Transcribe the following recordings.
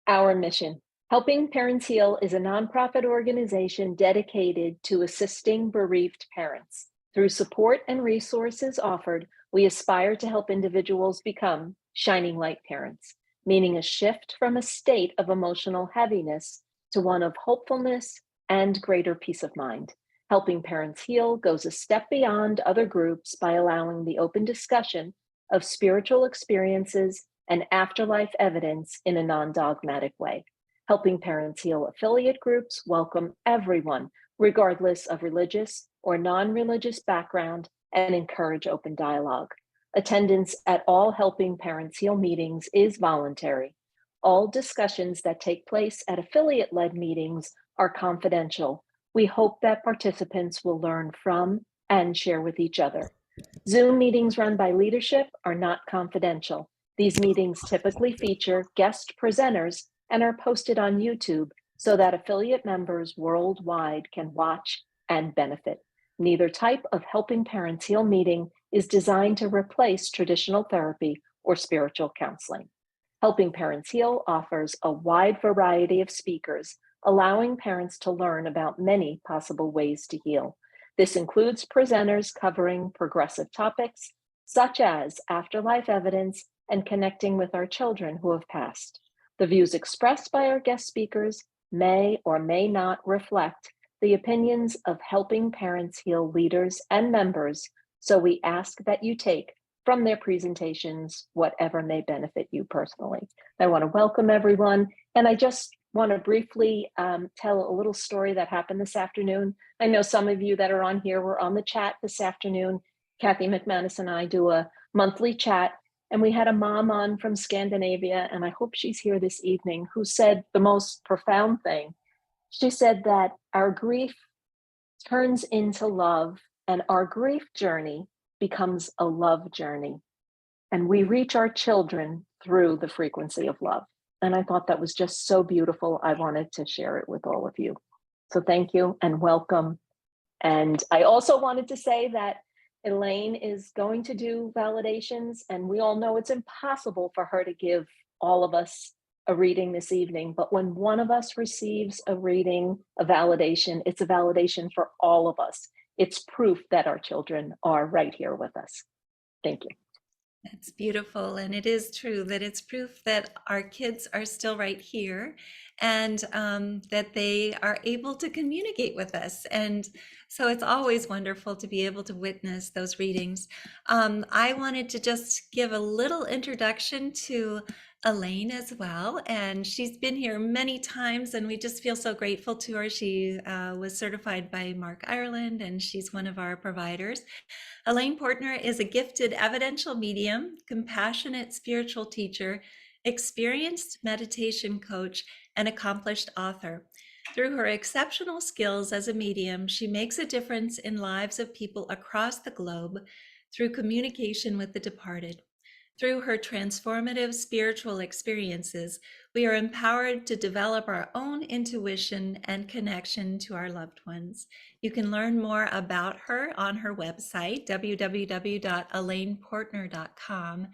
Our mission. Helping Parents Heal is a nonprofit organization dedicated to assisting bereaved parents. Through support and resources offered, we aspire to help individuals become shining light parents, meaning a shift from a state of emotional heaviness to one of hopefulness and greater peace of mind. Helping Parents Heal goes a step beyond other groups by allowing the open discussion of spiritual experiences and afterlife evidence in a non-dogmatic way. Helping Parents Heal affiliate groups welcome everyone, regardless of religious or non-religious background, and encourage open dialogue. Attendance at all Helping Parents Heal meetings is voluntary. All discussions that take place at affiliate-led meetings are confidential. We hope that participants will learn from and share with each other. Zoom meetings run by leadership are not confidential. These meetings typically feature guest presenters and are posted on YouTube so that affiliate members worldwide can watch and benefit. Neither type of Helping Parents Heal meeting is designed to replace traditional therapy or spiritual counseling. Helping Parents Heal offers a wide variety of speakers, allowing parents to learn about many possible ways to heal. This includes presenters covering progressive topics such as afterlife evidence and connecting with our children who have passed. The views expressed by our guest speakers may or may not reflect the opinions of Helping Parents Heal leaders and members, so we ask that you take from their presentations whatever may benefit you personally. I want to welcome everyone, and I just want to briefly tell a little story that happened this afternoon. I know some of you that are on here were on the chat this afternoon. Kathy McManus and I do a monthly chat, and we had a mom on from Scandinavia, and I hope she's here this evening, who said the most profound thing. She said that our grief turns into love, and our grief journey becomes a love journey. And we reach our children through the frequency of love. And I thought that was just so beautiful. I wanted to share it with all of you. So thank you and welcome. And I also wanted to say that Alaine is going to do validations, and we all know it's impossible for her to give all of us a reading this evening, but when one of us receives a reading, a validation, it's a validation for all of us. It's proof that our children are right here with us. Thank you. That's beautiful. And it is true that it's proof that our kids are still right here and that they are able to communicate with us. And so it's always wonderful to be able to witness those readings. I wanted to just give a little introduction to Alaine as well. And she's been here many times and we just feel so grateful to her. She was certified by Mark Ireland and she's one of our providers. Alaine Portner is a gifted evidential medium, compassionate spiritual teacher, experienced meditation coach, and accomplished author. Through her exceptional skills as a medium, she makes a difference in lives of people across the globe through communication with the departed. Through her transformative spiritual experiences, we are empowered to develop our own intuition and connection to our loved ones. You can learn more about her on her website, www.alaineportner.com.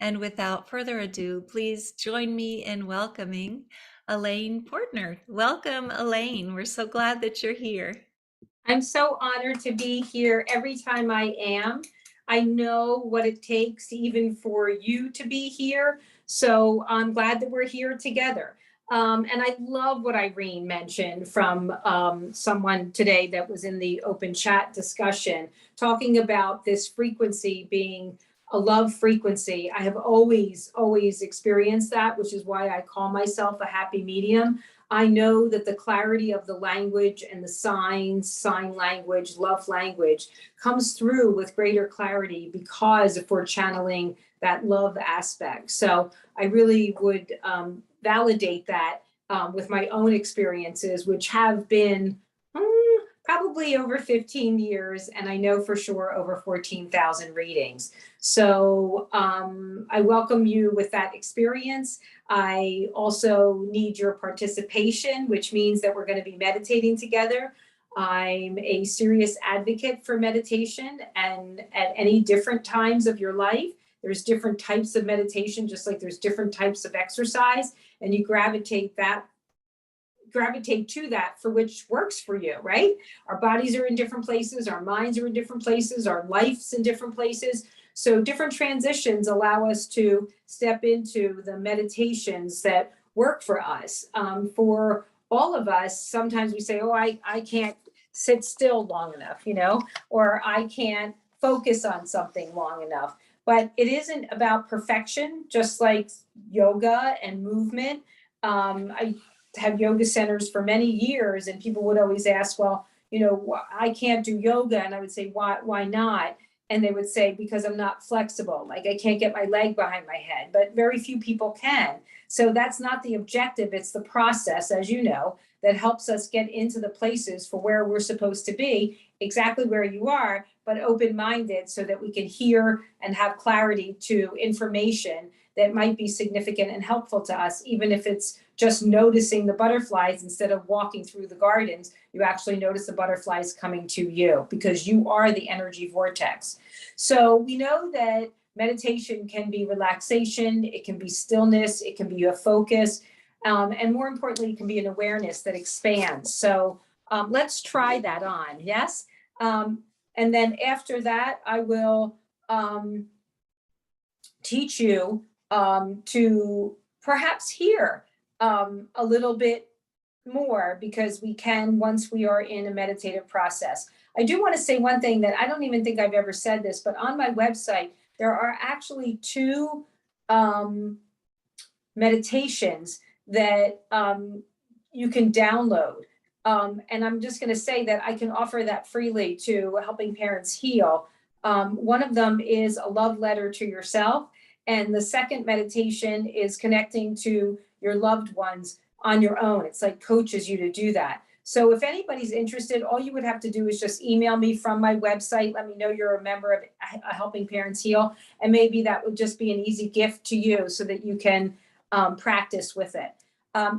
And without further ado, please join me in welcoming Alaine Portner. Welcome, Alaine. We're so glad that you're here. I'm so honored to be here every time I am. I know what it takes even for you to be here. So I'm glad that we're here together. And I love what Irene mentioned from someone today that was in the open chat discussion, talking about this frequency being a love frequency. I have always experienced that, which is why I call myself a happy medium. I know that the clarity of the language and the signs, sign language, love language comes through with greater clarity because if we're channeling that love aspect. So I really would validate that with my own experiences, which have been probably over 15 years, and I know for sure over 14,000 readings. So I welcome you with that experience. I also need your participation, which means that we're going to be meditating together. I'm a serious advocate for meditation, and at any different times of your life, There's different types of meditation, just like there's different types of exercise, and you gravitate to that for which works for you, right? Our bodies are in different places, our minds are in different places, our life's in different places. So different transitions allow us to step into the meditations that work for us. For all of us, sometimes we say, oh, I can't sit still long enough, or I can't focus on something long enough. But it isn't about perfection, just like yoga and movement. I had yoga centers for many years, and people would always ask, well, I can't do yoga. And I would say, why not? And they would say, because I'm not flexible. Like I can't get my leg behind my head, but very few people can. So that's not the objective. It's the process, as you know, that helps us get into the places for where we're supposed to be, exactly where you are, but open-minded so that we can hear and have clarity to information that might be significant and helpful to us, even if it's just noticing the butterflies instead of walking through the gardens. You actually notice the butterflies coming to you because you are the energy vortex. So we know that meditation can be relaxation, it can be stillness, it can be a focus, and more importantly, it can be an awareness that expands. So let's try that on, yes? And then after that, I will teach you to perhaps hear a little bit more, because we can once we are in a meditative process. I do want to say one thing that I don't even think I've ever said this, but on my website, there are actually 2 meditations that you can download. And I'm just going to say that I can offer that freely to Helping Parents Heal. One of them is a love letter to yourself. And the second meditation is connecting to your loved ones on your own. It's like coaches you to do that. So if anybody's interested, all you would have to do is just email me from my website. Let me know you're a member of Helping Parents Heal. And maybe that would just be an easy gift to you so that you can practice with it.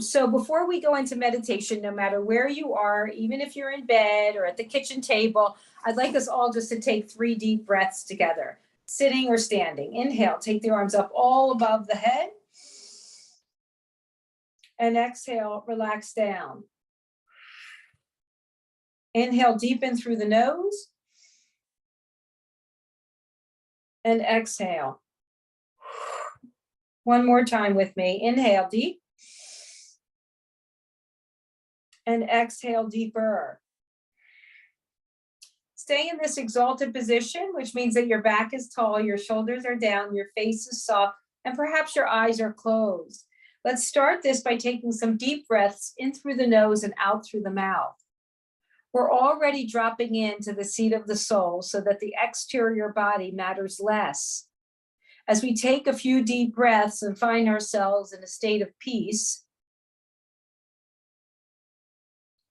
So before we go into meditation, no matter where you are, even if you're in bed or at the kitchen table, I'd like us all just to take 3 deep breaths together, sitting or standing. Inhale, take the arms up all above the head. And exhale, relax down. Inhale deep in through the nose. And exhale. One more time with me. Inhale deep. And exhale deeper. Stay in this exalted position, which means that your back is tall, your shoulders are down, your face is soft, and perhaps your eyes are closed. Let's start this by taking some deep breaths in through the nose and out through the mouth. We're already dropping into the seat of the soul so that the exterior body matters less. As we take a few deep breaths and find ourselves in a state of peace,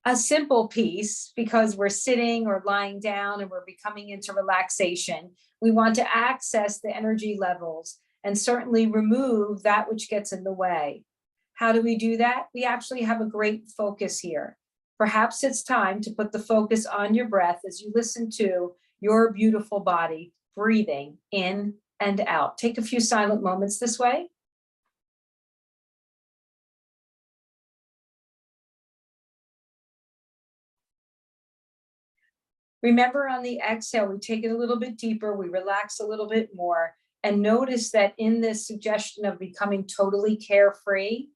a simple peace because we're sitting or lying down and we're becoming into relaxation, we want to access the energy levels and certainly remove that which gets in the way. How do we do that? We actually have a great focus here. Perhaps it's time to put the focus on your breath as you listen to your beautiful body breathing in and out. Take a few silent moments this way. Remember, on the exhale, we take it a little bit deeper, we relax a little bit more, and notice that in this suggestion of becoming totally carefree,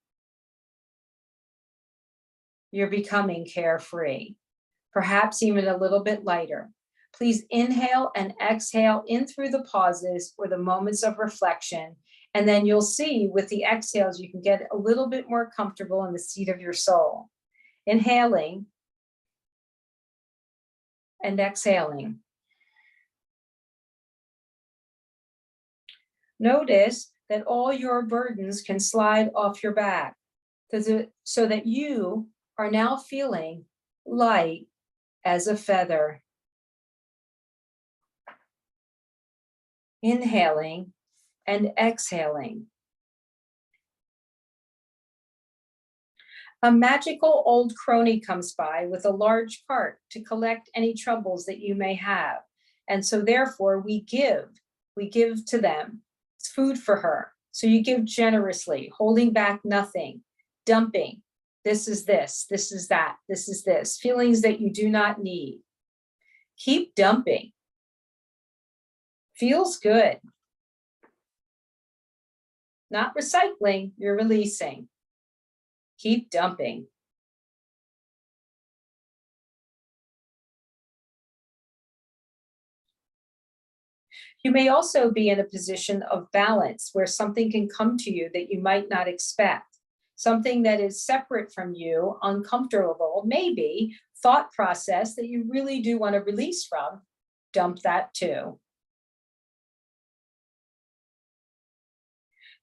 you're becoming carefree, perhaps even a little bit lighter. Please inhale and exhale in through the pauses or the moments of reflection, and then you'll see with the exhales, you can get a little bit more comfortable in the seat of your soul. Inhaling and exhaling. Notice that all your burdens can slide off your back so that you are now feeling light as a feather. Inhaling and exhaling. A magical old crony comes by with a large cart to collect any troubles that you may have. And so therefore we give to them. It's food for her. So you give generously, holding back nothing, dumping. This is this is that, this is this. Feelings that you do not need. Keep dumping. Feels good. Not recycling, you're releasing. Keep dumping. You may also be in a position of balance where something can come to you that you might not expect. Something that is separate from you, uncomfortable, maybe thought process that you really do want to release from. Dump that too.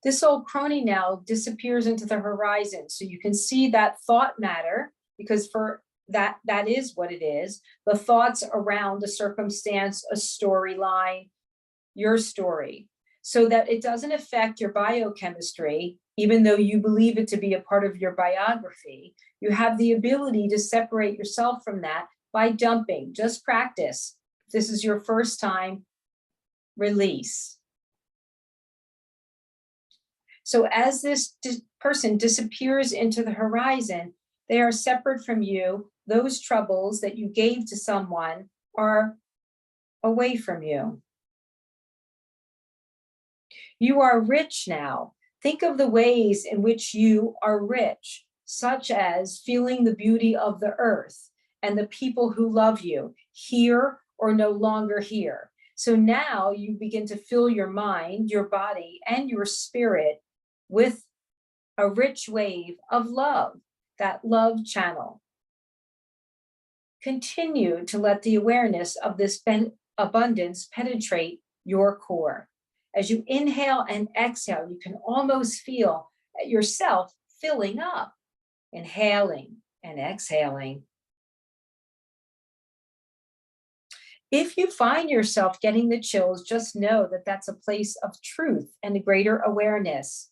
This old crony now disappears into the horizon. So you can see that thought matter, because for that is what it is. The thoughts around a circumstance, a storyline, your story, so that it doesn't affect your biochemistry, even though you believe it to be a part of your biography. You have the ability to separate yourself from that by dumping. Just practice. If this is your first time, release. So as this person disappears into the horizon, they are separate from you. Those troubles that you gave to someone are away from you. You are rich now. Think of the ways in which you are rich, such as feeling the beauty of the earth and the people who love you, here or no longer here. So now you begin to fill your mind, your body, and your spirit with a rich wave of love, that love channel. Continue to let the awareness of this abundance penetrate your core. As you inhale and exhale, you can almost feel yourself filling up, inhaling and exhaling. If you find yourself getting the chills, just know that that's a place of truth and a greater awareness.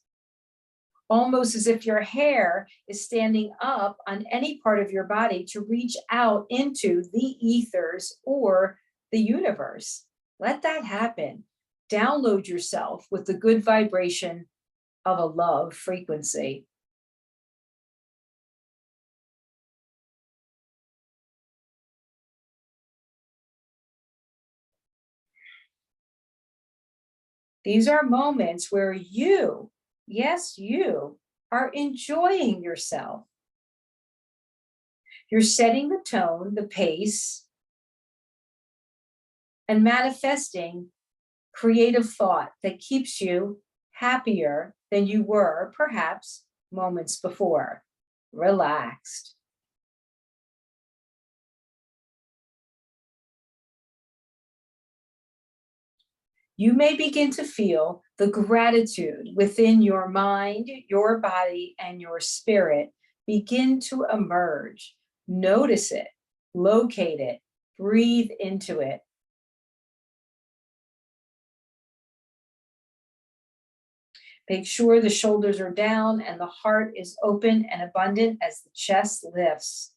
Almost as if your hair is standing up on any part of your body to reach out into the ethers or the universe. Let that happen. Download yourself with the good vibration of a love frequency. These are moments where you, yes, you, are enjoying yourself. You're setting the tone, the pace, and manifesting creative thought that keeps you happier than you were, perhaps, moments before. Relaxed. You may begin to feel the gratitude within your mind, your body, and your spirit begin to emerge. Notice it, locate it, breathe into it. Make sure the shoulders are down and the heart is open and abundant as the chest lifts.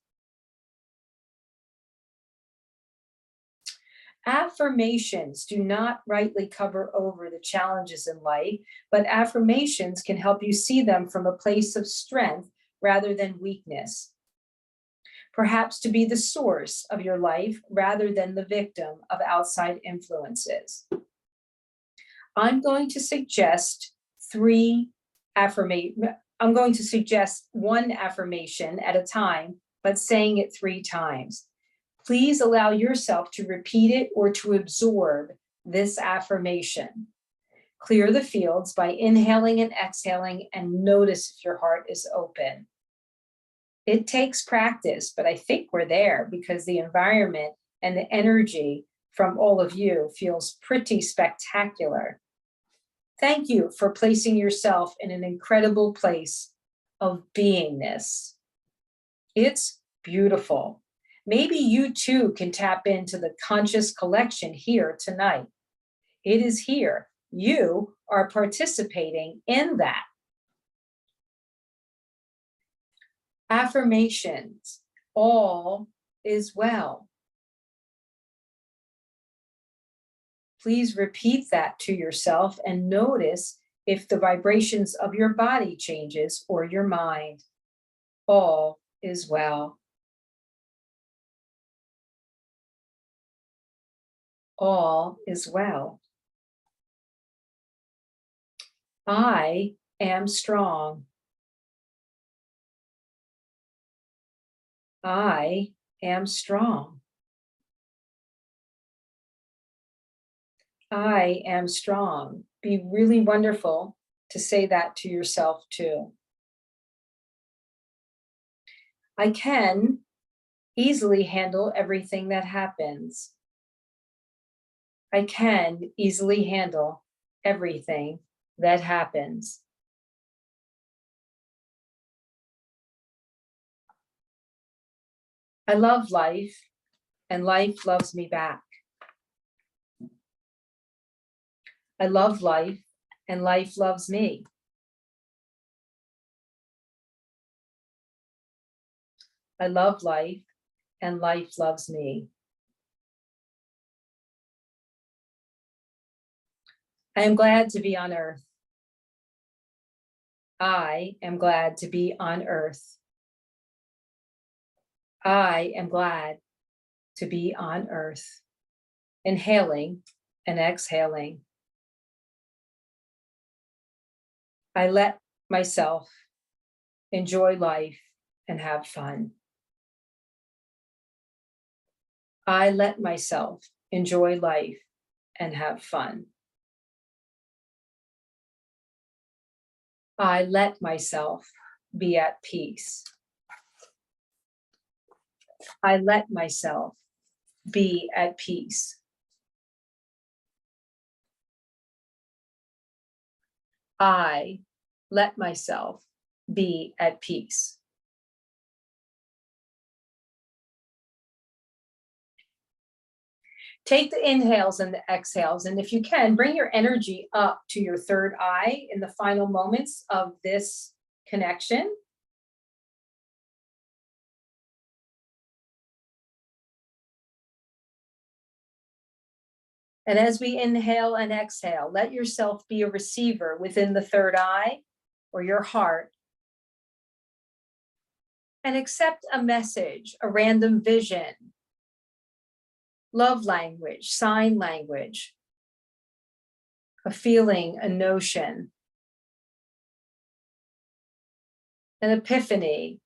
Affirmations do not rightly cover over the challenges in life, but affirmations can help you see them from a place of strength rather than weakness. Perhaps to be the source of your life rather than the victim of outside influences. I'm going to suggest I'm going to suggest one affirmation at a time, but saying it 3 times. Please allow yourself to repeat it or to absorb this affirmation. Clear the fields by inhaling and exhaling, and notice if your heart is open. It takes practice, but I think we're there because the environment and the energy from all of you feels pretty spectacular. Thank you for placing yourself in an incredible place of beingness. It's beautiful. Maybe you too can tap into the conscious collection here tonight. It is here. You are participating in that. Affirmations. All is well. Please repeat that to yourself and notice if the vibrations of your body changes or your mind. All is well. All is well. I am strong. I am strong. I am strong. Be really wonderful to say that to yourself too. I can easily handle everything that happens. I can easily handle everything that happens. I love life, and life loves me back. I love life, and life loves me. I love life, and life loves me. I am glad to be on earth. I am glad to be on earth. I am glad to be on earth. Inhaling and exhaling. I let myself enjoy life and have fun. I let myself enjoy life and have fun. I let myself be at peace. I let myself be at peace. I let myself be at peace. Take the inhales and the exhales, and if you can, bring your energy up to your third eye in the final moments of this connection. And as we inhale and exhale, let yourself be a receiver within the third eye or your heart. And accept a message, a random vision, love language, sign language, a feeling, a notion, an epiphany,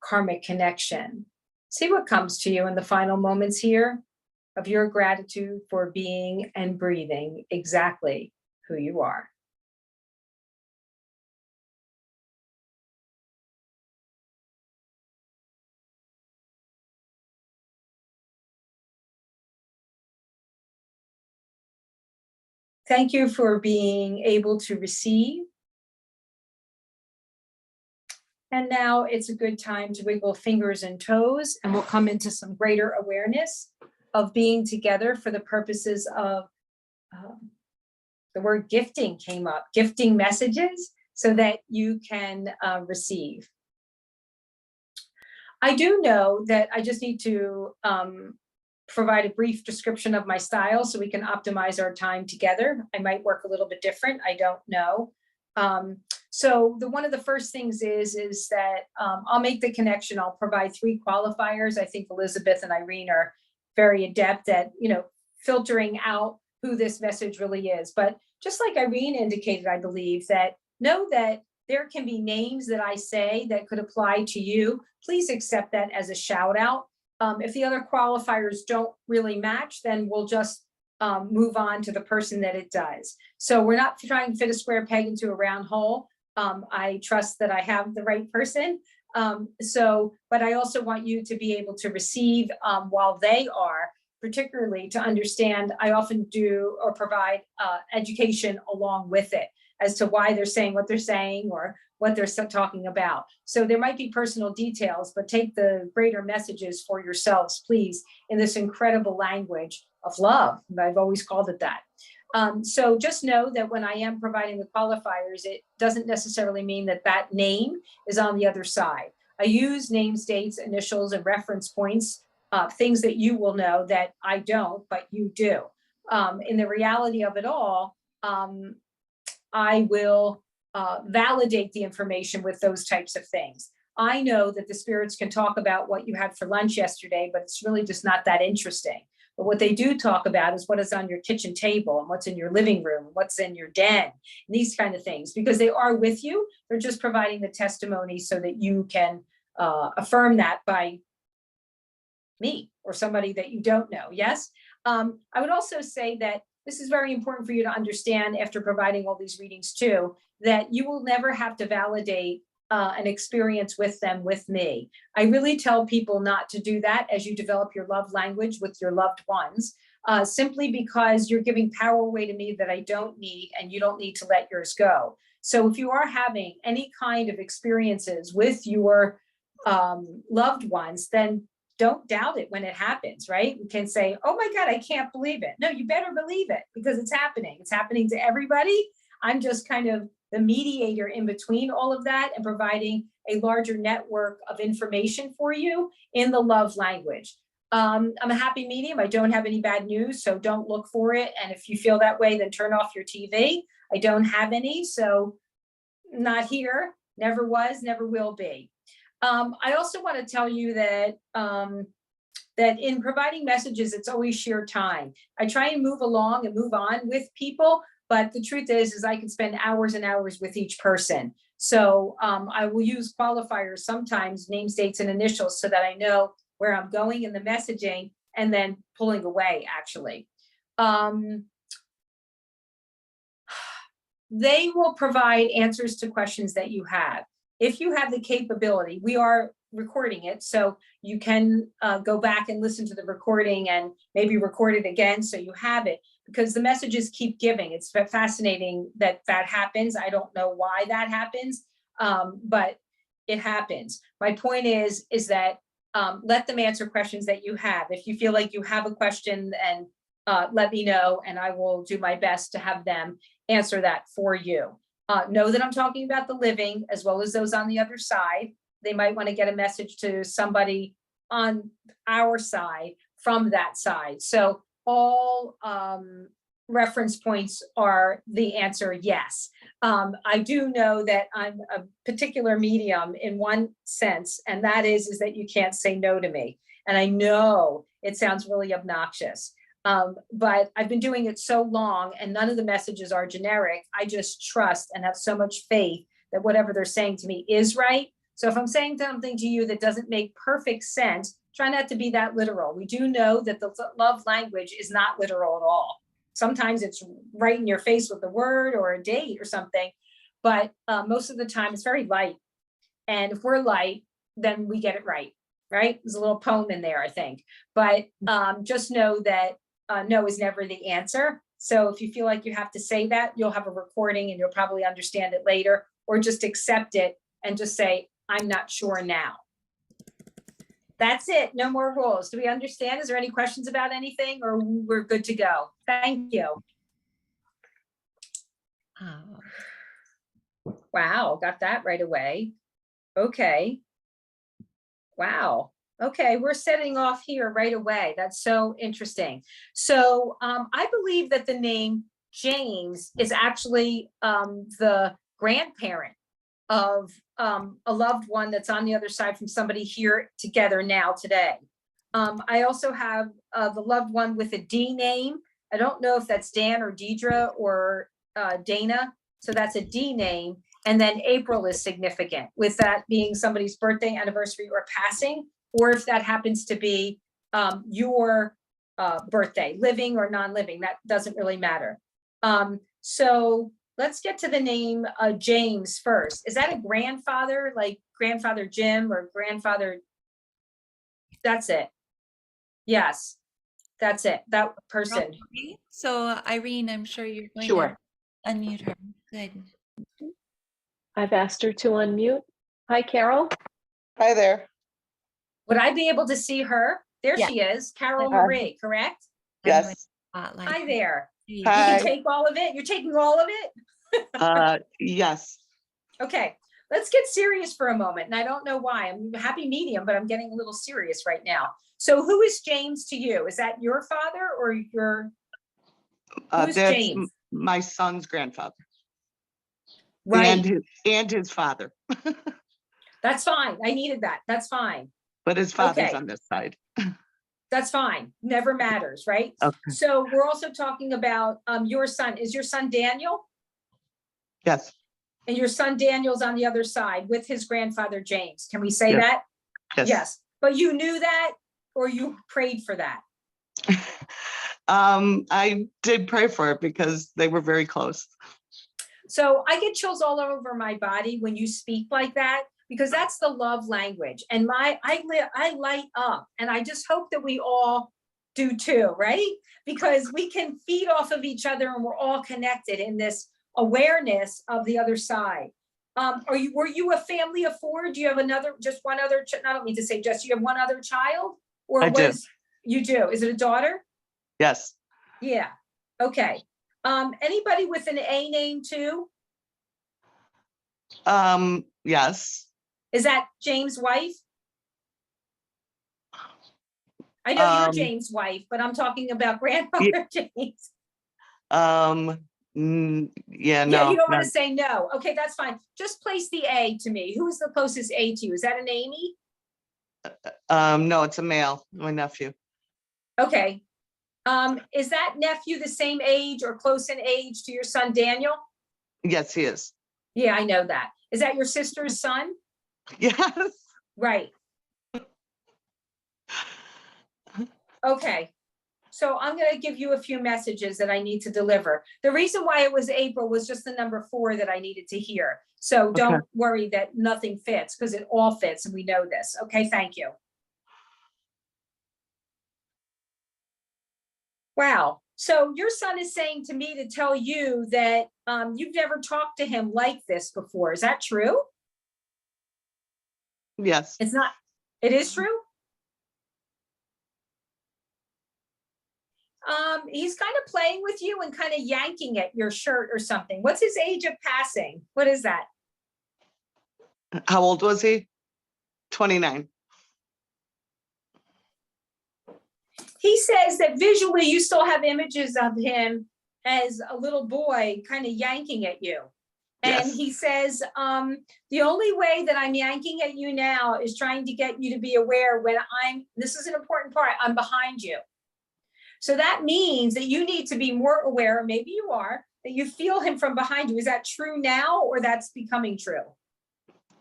karmic connection. See what comes to you in the final moments here of your gratitude for being and breathing exactly who you are. Thank you for being able to receive. And now it's a good time to wiggle fingers and toes, and we'll come into some greater awareness of being together for the purposes of the word gifting came up, gifting messages so that you can receive. I do know that I just need to provide a brief description of my style so we can optimize our time together. I might work a little bit different, I don't know. So one of the first things is that I'll make the connection. I'll provide 3 qualifiers. I think Elizabeth and Irene are very adept at, filtering out who this message really is. But just like Irene indicated, I believe that know that there can be names that I say that could apply to you. Please accept that as a shout out. If the other qualifiers don't really match, then we'll just move on to the person that it does. So we're not trying to fit a square peg into a round hole. I trust that I have the right person. But I also want you to be able to receive while they are, particularly to understand. I often do or provide education along with it as to why they're saying what they're saying or what they're talking about. So there might be personal details, but take the greater messages for yourselves, please, in this incredible language of love. I've always called it that. So just know that when I am providing the qualifiers, it doesn't necessarily mean that that name is on the other side. I use names, dates, initials, and reference points, things that you will know that I don't, but you do. in the reality of it all, I will validate the information with those types of things. I know that the spirits can talk about what you had for lunch yesterday, but it's really just not that interesting. But what they do talk about is what is on your kitchen table and what's in your living room, what's in your den, and these kind of things, because they are with you. They're just providing the testimony so that you can affirm that by me or somebody that you don't know. Yes. I would also say that this is very important for you to understand after providing all these readings too, that you will never have to validate an experience with them with me. I really tell people not to do that as you develop your love language with your loved ones, simply because you're giving power away to me that I don't need, and you don't need to let yours go. So if you are having any kind of experiences with your loved ones, then don't doubt it when it happens, right? You can say, oh my God, I can't believe it. No, you better believe it, because it's happening. It's happening to everybody. I'm just kind of the mediator in between all of that and providing a larger network of information for you in the love language. I'm a happy medium. I don't have any bad news, so don't look for it. And if you feel that way, then turn off your TV. I don't have any, so not here, never was, never will be. I also want to tell you that that in providing messages, it's always sheer time. I try and move along and move on with people, but the truth is I can spend hours and hours with each person. So I will use qualifiers sometimes, names, dates, and initials, so that I know where I'm going in the messaging, and then pulling away, actually. They will provide answers to questions that you have. If you have the capability, we are recording it, so you can go back and listen to the recording and maybe record it again so you have it, because the messages keep giving. It's fascinating that that happens. I don't know why that happens, but it happens. My point is that let them answer questions that you have. If you feel like you have a question, and let me know, and I will do my best to have them answer that for you. Know that I'm talking about the living as well as those on the other side. They might want to get a message to somebody on our side from that side. So all reference points are the answer yes. I do know that I'm a particular medium in one sense, and that is that you can't say no to me. And I know it sounds really obnoxious. But I've been doing it so long, and none of the messages are generic. I just trust and have so much faith that whatever they're saying to me is right. So if I'm saying something to you that doesn't make perfect sense, try not to be that literal. We do know that the love language is not literal at all. Sometimes it's right in your face with a word or a date or something, but most of the time it's very light. And if we're light, then we get it right, right? There's a little poem in there, I think. But just know that no is never the answer. So if you feel like you have to say that, you'll have a recording and you'll probably understand it later, or just accept it and just say, I'm not sure now. That's it. No more rules. Do we understand? Is there any questions about anything, or we're good to go? Thank you. Oh. Wow, got that right away. Okay. Wow. Okay, we're setting off here right away. That's so interesting. So I believe that the name James is actually the grandparent of a loved one that's on the other side from somebody here together now today. I also have the loved one with a D name. I don't know if that's Dan or Deidre or Dana. So that's a D name. And then April is significant, with that being somebody's birthday, anniversary, or passing, or if that happens to be your birthday, living or non-living, that doesn't really matter. So let's get to the name James first. Is that a grandfather, like grandfather Jim or grandfather? That's it. Yes, that's it. That person. Okay. So Irene, I'm sure you're going Sure. to unmute her. Good. I've asked her to unmute. Hi, Carol. Hi there. Would I be able to see her? There Yeah. she is, Carol Marie, correct? I'm going to Yes. spotlight Hi her. there. You You Hi. can take all of it? You're taking all of it? Yes. Okay, let's get serious for a moment. And I don't know why. I'm a happy medium, but I'm getting a little serious right now. So who is James to you? Is that your father or your Who's That's James? my son's grandfather Right, and his father, that's fine. I needed that. That's fine. but his father's Okay. on this side. That's fine. Never matters, right? Okay. So we're also talking about your son. Is your son Daniel? Yes. And your son Daniel's on the other side with his grandfather James. Can we say Yes. that? Yes. Yes. But you knew that or you prayed for that? I did pray for it because they were very close. So I get chills all over my body when you speak like that, because that's the love language. And I light up, and I just hope that we all do too, right? Because we can feed off of each other and we're all connected in this awareness of the other side. Were you a family of four? Do you have just one other, I don't mean to say just, you have one other child? Or I do. You do? Is it a daughter? Yes. Yeah. Okay. Anybody with an A name too? Yes. Is that James' wife? I know you're Um, James' wife, but I'm talking about grandmother James. yeah, Yeah, no, you don't want not, to say no. Okay, that's fine. Just place the A to me. Who is the closest A to you? Is that an Amy? no, it's a male, my nephew. Okay. Is that nephew the same age or close in age to your son Daniel? Yes, he is. Yeah, I know that. Is that your sister's son? Yes. Right. Okay. So I'm going to give you a few messages that I need to deliver. The reason why it was April was just the number 4 that I needed to hear. So don't worry that nothing fits, because it all fits and we know this. Okay, thank you. Wow. So your son is saying to me to tell you that you've never talked to him like this before. Is that true? Yes. It's not. It is true? He's kind of playing with you and kind of yanking at your shirt or something. What's his age of passing? What is that? How old was he? 29. He says that visually you still have images of him as a little boy kind of yanking at you. And Yes. he says, the only way that I'm yanking at you now is trying to get you to be aware when this is an important part, I'm behind you. So that means that you need to be more aware, maybe you are, that you feel him from behind you. Is that true now, or that's becoming true?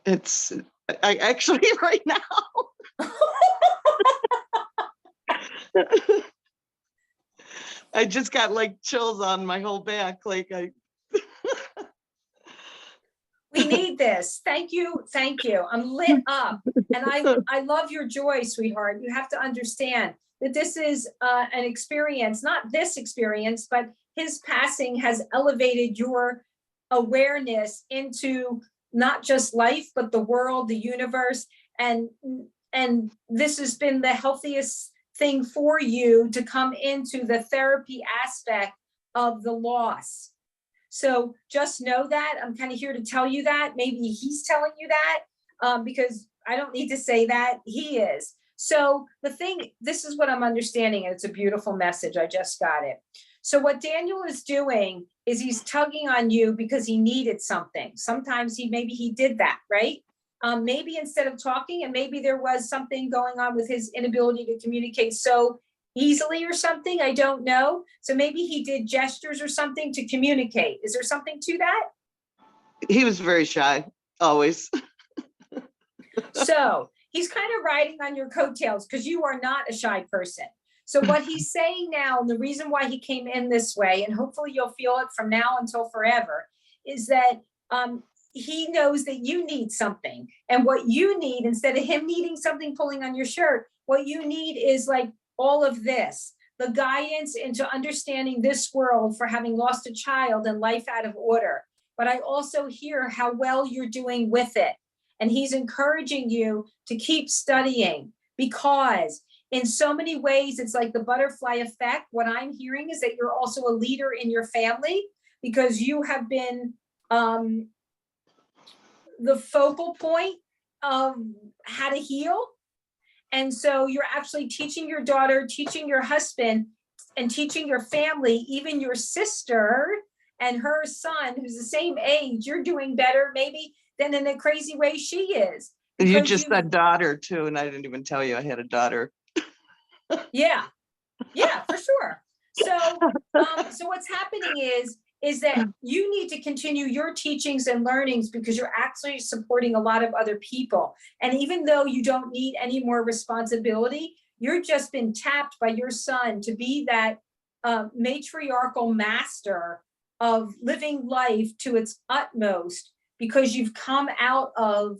I actually right now. I just got like chills on my whole back. We need this. Thank you. Thank you. I'm lit up. And I love your joy, sweetheart. You have to understand that this is an experience, not this experience, but his passing has elevated your awareness into not just life, but the world, the universe. And this has been the healthiest thing for you to come into the therapy aspect of the loss. So just know that. I'm kind of here to tell you that. Maybe he's telling you that because I don't need to say that. He is. So this is what I'm understanding, and it's a beautiful message. I just got it. So what Daniel is doing is he's tugging on you because he needed something. Sometimes maybe he did that, right? Maybe instead of talking, and maybe there was something going on with his inability to communicate so easily or something, I don't know. So maybe he did gestures or something to communicate. Is there something to that? He was very shy, always. So he's kind of riding on your coattails because you are not a shy person. So what he's saying now, and the reason why he came in this way, and hopefully you'll feel it from now until forever, is that he knows that you need something. And what you need, instead of him needing something pulling on your shirt, what you need is like all of this, the guidance into understanding this world for having lost a child and life out of order. But I also hear how well you're doing with it. And he's encouraging you to keep studying, because in so many ways, it's like the butterfly effect. What I'm hearing is that you're also a leader in your family, because you have been the focal point of how to heal. And so you're actually teaching your daughter, teaching your husband and teaching your family, even your sister and her son, who's the same age, you're doing better maybe than in the crazy way she is. You Because just said daughter too, and I didn't even tell you I had a daughter. yeah, yeah, for sure. So, so what's happening is that you need to continue your teachings and learnings because you're actually supporting a lot of other people. And even though you don't need any more responsibility, you're just been tapped by your son to be that matriarchal master of living life to its utmost because you've come out of,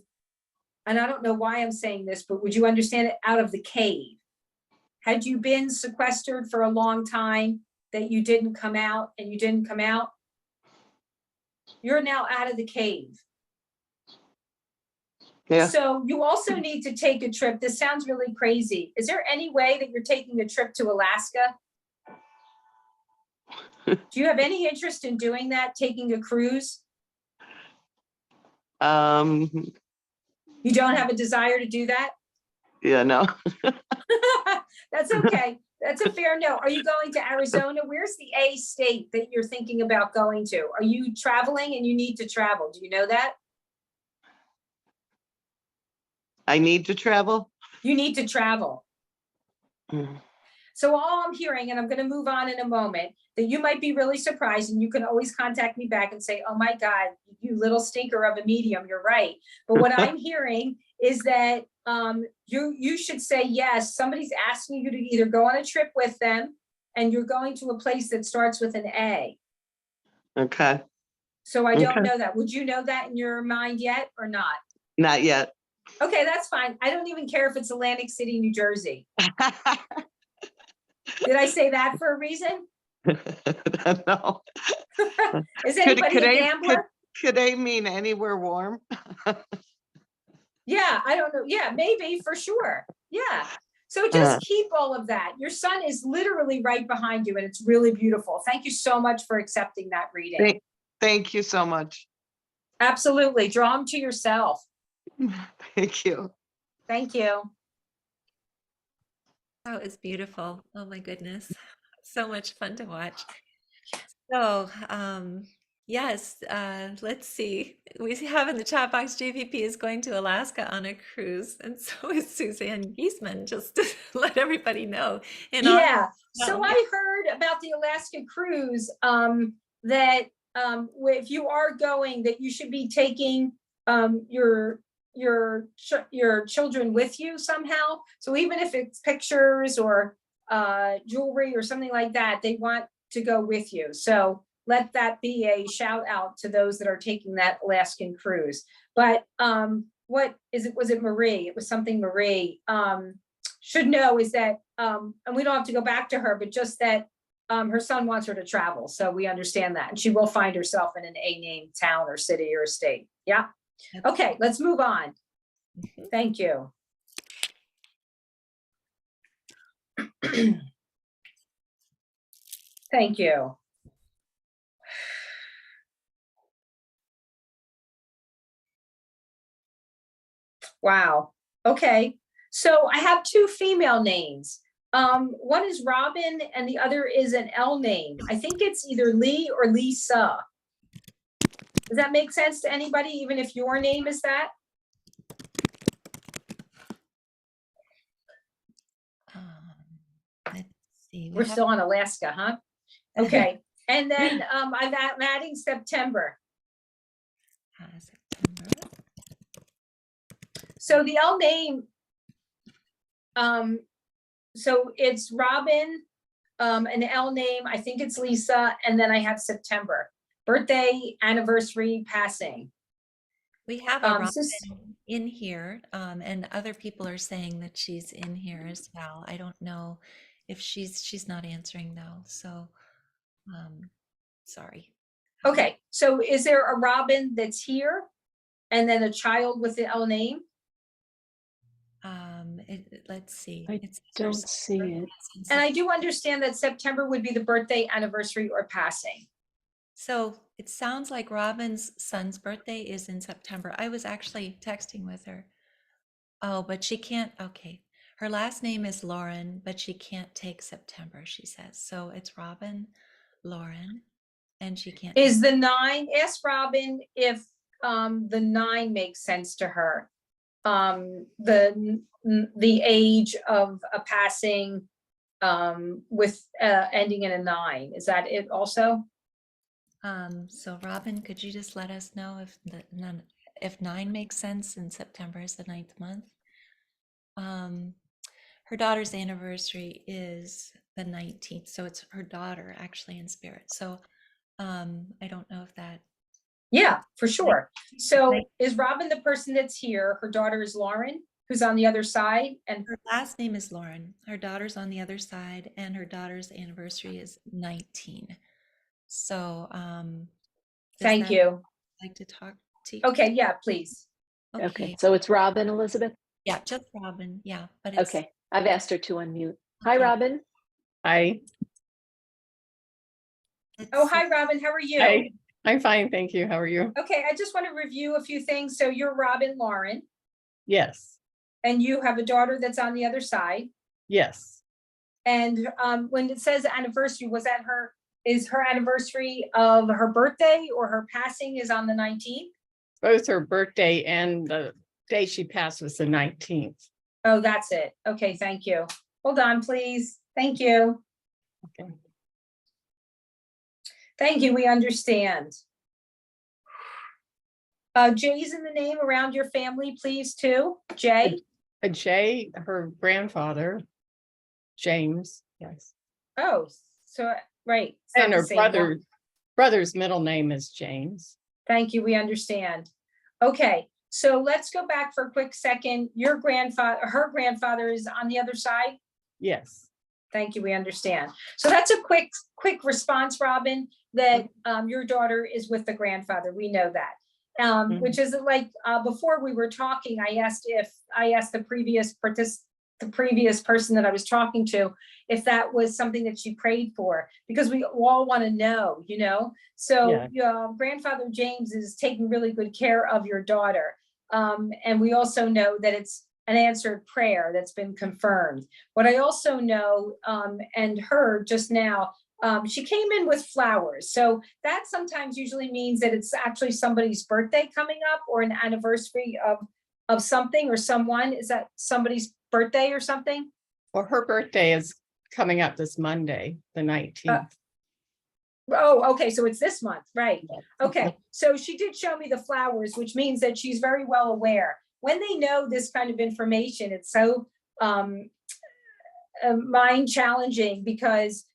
and I don't know why I'm saying this, but would you understand it, out of the cave? Had you been sequestered for a long time that you didn't come out and you didn't come out? You're now out of the cave. Yeah. So you also need to take a trip. This sounds really crazy. Is there any way that you're taking a trip to Alaska? Do you have any interest in doing that, taking a cruise? You don't have a desire to do that? Yeah, no. That's okay. That's a fair no. Are you going to Arizona? Where's the A state that you're thinking about going to? Are you traveling and you need to travel? Do you know that? I need to travel. You need to travel. Mm. So all I'm hearing, and I'm going to move on in a moment, that you might be really surprised, and you can always contact me back and say, oh my God, you little stinker of a medium, you're right. But what I'm hearing is that you should say yes. Somebody's asking you to either go on a trip with them and you're going to a place that starts with an A. Okay. So I don't Okay. know that. Would you know that in your mind yet or not? Not yet. Okay, that's fine. I don't even care if it's Atlantic City, New Jersey. Did I say that for a reason? No. Is anybody a gambler? Could they mean anywhere warm? Yeah, I don't know. Yeah, maybe for sure. Yeah. So just keep all of that. Your son is literally right behind you and it's really beautiful. Thank you so much for accepting that reading. Thank you so much. Absolutely. Draw them to yourself. Thank you. Thank you. That was beautiful. Oh my goodness. So much fun to watch. So, yes, let's see. We have in the chat box, JVP is going to Alaska on a cruise, and so is Suzanne Giesman, just to let everybody know. Yeah. So I heard about the Alaska cruise that if you are going, that you should be taking your children with you somehow. So even if it's pictures or jewelry or something like that, they want to go with you. So let that be a shout out to those that are taking that Alaskan cruise. But what is it? Was it Marie? It was something Marie should know is that, and we don't have to go back to her, but just that her son wants her to travel. So we understand that. And she will find herself in an A-name town or city or state. Yeah. Okay, let's move on. Thank you. Thank you. Wow. Okay. So I have two female names. One is Robin and the other is an L name. I think it's either Lee or Lisa. Does that make sense to anybody, even if your name is that? Let's see. We're still on Alaska, huh? Okay. And then I'm adding September. September. So the L name, so it's Robin, an L name, I think it's Lisa, and then I have September. Birthday, anniversary, passing. We have a Robin in here, and other people are saying that she's in here as well. I don't know if she's not answering though, so sorry. Okay, so is there a Robin that's here and then a child with the L name? Let's see. I don't see it. And I do understand that September would be the birthday, anniversary, or passing. So it sounds like Robin's son's birthday is in September. I was actually texting with her. Oh, but she can't. Okay. Her last name is Lauren, but she can't take September, she says. So it's Robin, Lauren, and she can't take. Is the 9, ask Robin if the 9 makes sense to her. The age of a passing with ending in a 9. Is that it also? So Robin, could you just let us know if 9 makes sense and September is the 9th month? Her daughter's anniversary is the 19th, so it's her daughter actually in spirit. So I don't know if that. Yeah, for sure. So Like- is Robin the person that's here? Her daughter is Lauren, who's on the other side, and Her last name is Lauren. Her daughter's on the other side, and her daughter's anniversary is 19. So thank you. like to talk to you? Okay, yeah, please. Okay, so it's Robin, Elizabeth? Yeah, just Robin. Yeah, but it's Okay, I've asked her to unmute. Hi, okay. Robin. Hi. Oh, hi, Robin. How are you? Hi. I'm fine, thank you. How are you? Okay, I just want to review a few things. So you're Robin Lauren, Yes. and you have a daughter that's on the other side. Yes. And when it says anniversary, is her anniversary of her birthday or her passing is on the 19th? Both her birthday and the day she passed was the 19th. Oh, that's it. Okay, thank you. Hold on, please. Thank you. Okay. Thank you, we understand. Jay's in the name around your family, please, too. Jay? Jay, her grandfather, James, yes. Oh, so, right. it's not And the her same one. brother's middle name is James. Thank you, we understand. Okay, so let's go back for a quick second. Her grandfather is on the other side? Yes. Thank you, we understand. So that's a quick response, Robin, that your daughter is with the grandfather. We know that. Which is like, before we were talking, I asked the previous person that I was talking to, if that was something that she prayed for, because we all want to know, you know? So your grandfather James is taking really good care of your daughter. And we also know that it's an answered prayer that's been confirmed. What I also know, and heard just now, she came in with flowers. So that sometimes usually means that it's actually somebody's birthday coming up or an anniversary of something or someone. Is that somebody's birthday or something? Well, her birthday is coming up this Monday, the 19th. Oh, okay. So it's this month, right? Okay. So she did show me the flowers, which means that she's very well aware. When they know this kind of information, it's so mind challenging because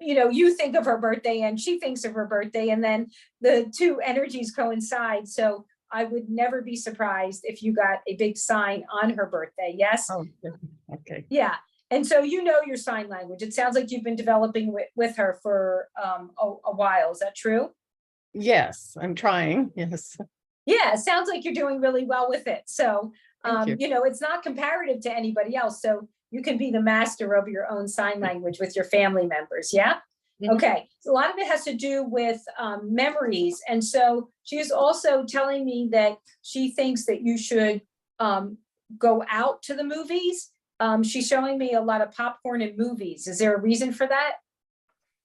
you know, you think of her birthday and she thinks of her birthday, and then the two energies coincide. So I would never be surprised if you got a big sign on her birthday. Yes. Oh, okay. Yeah. And so you know your sign language. It sounds like you've been developing with her for a while. Is that true? Yes, I'm trying. Yes. Yeah, it sounds like you're doing really well with it. So, Thank you. you know, it's not comparative to anybody else. So you can be the master of your own sign language with your family members. Yeah. Mhm. Okay. So a lot of it has to do with memories. And so she is also telling me that she thinks that you should go out to the movies. She's showing me a lot of popcorn and movies. Is there a reason for that?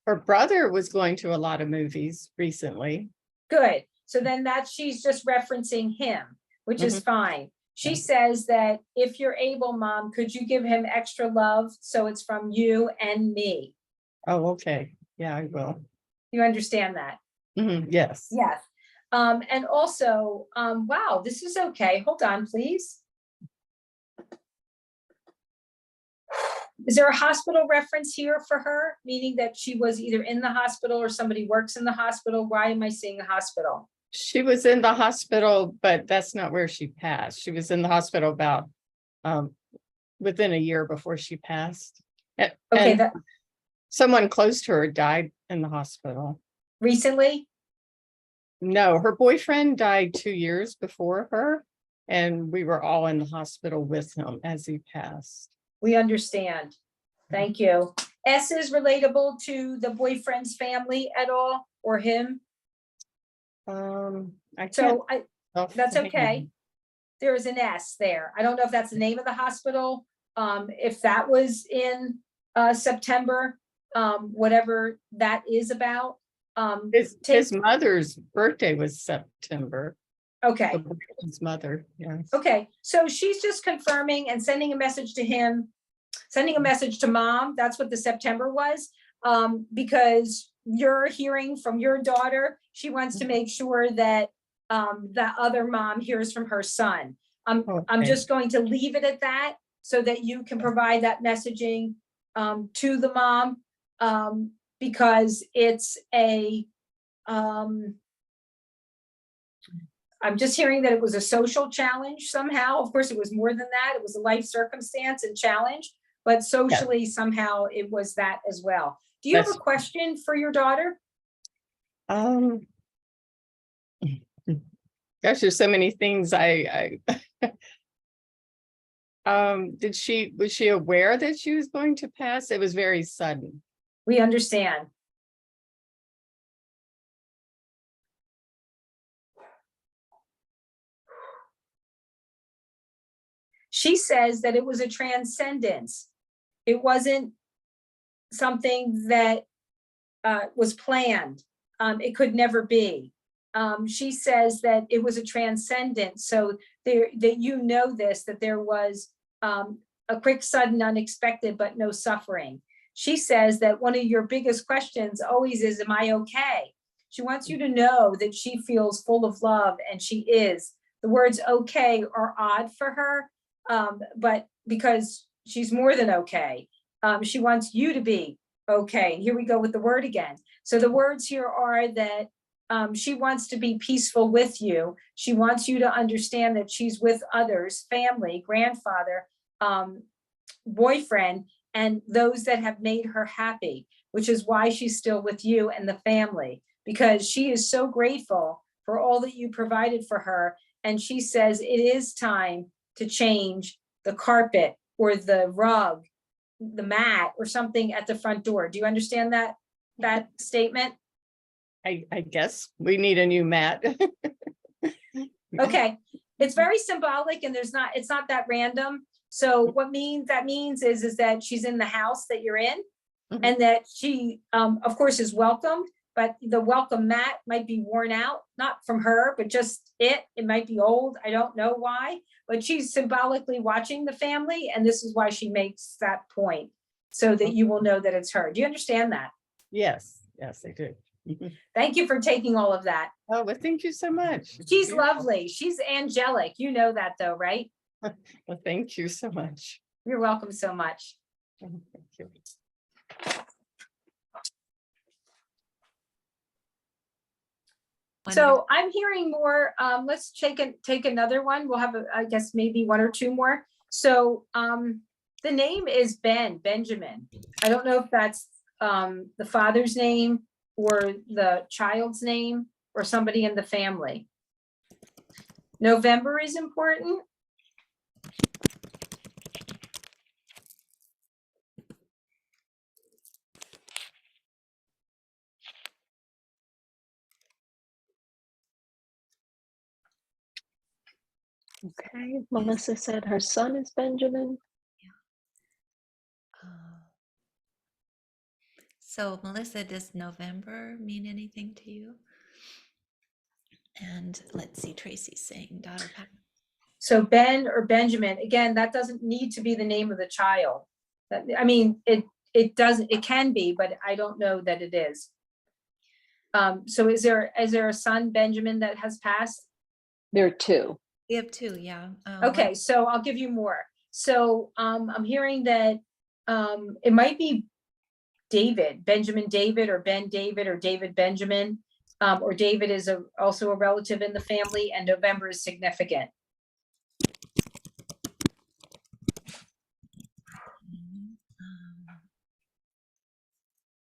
Her brother was going to a lot of movies recently. Good. So then she's just referencing him, which is fine. She says that if you're able, Mom, could you give him extra love? So it's from you and me. Oh, okay. Yeah, I will. You understand that? Yes. Yes. And also, wow, this is okay. Hold on, please. Is there a hospital reference here for her? Meaning that she was either in the hospital or somebody works in the hospital? Why am I seeing a hospital? She was in the hospital, but that's not where she passed. She was in the hospital about within a year before she passed. Okay, And someone close to her died in the hospital. recently? No, her boyfriend died 2 years before her, and we were all in the hospital with him as he passed. We understand. Thank you. S is relatable to the boyfriend's family at all or him? I can't. So that's offhand. okay. there's an S there. I don't know if that's the name of the hospital, if that was in September, whatever that is about. His mother's birthday was September. Okay. His mother, yes. Okay, so she's just confirming and sending a message to him, sending a message to mom. That's what the September was. Because you're hearing from your daughter, she wants to make sure that the other mom hears from her son. I'm Okay. just going to leave it at that so that you can provide that messaging to the mom, because it's a I'm just hearing that it was a social challenge somehow. Of course, it was more than that. It was a life circumstance and challenge, but socially somehow it was that as well. Do you have a question for your daughter? Gosh, there's so many things was she aware that she was going to pass? It was very sudden. We understand. She says that it was a transcendence. It wasn't something that was planned. It could never be. She says that it was a transcendence. So that you know this, that there was a quick, sudden, unexpected, but no suffering. She says that one of your biggest questions always is, am I okay? She wants you to know that she feels full of love, and she is. The words okay are odd for her, but because she's more than okay. She wants you to be okay. Here we go with the word again. So the words here are that she wants to be peaceful with you. She wants you to understand that she's with others, family, grandfather, boyfriend, and those that have made her happy, which is why she's still with you and the family, because she is so grateful for all that you provided for her. And she says it is time to change the carpet or the rug, the mat or something at the front door. Do you understand that statement? I guess we need a new mat. Okay, it's very symbolic, and it's not that random. So what that means is that she's in the house that you're in, and that she of course is welcomed, but the welcome mat might be worn out, not from her, but just it might be old. I don't know why, but she's symbolically watching the family, and this is why she makes that point, so that you will know that it's her. Do you understand that? Yes, I do. Thank you for taking all of that. Oh, well, thank you so much. She's lovely. She's angelic. You know that though, right? Well, thank you so much. You're welcome so much. Thank you. So I'm hearing more. Let's take another one. We'll have, I guess, maybe one or two more. So the name is Benjamin. I don't know if that's the father's name or the child's name or somebody in the family. November is important. Okay, Melissa said her son is Benjamin. So Melissa, does November mean anything to you? And let's see, Tracy's saying daughter. So Ben or Benjamin, again, that doesn't need to be the name of the child. I mean, it doesn't, it can be, but I don't know that it is. So is there a son, Benjamin, that has passed? There are two. We have two, yeah. Okay, so I'll give you more. So I'm hearing that it might be David, Benjamin David, or Ben David, or David Benjamin, or David is also a relative in the family, and November is significant.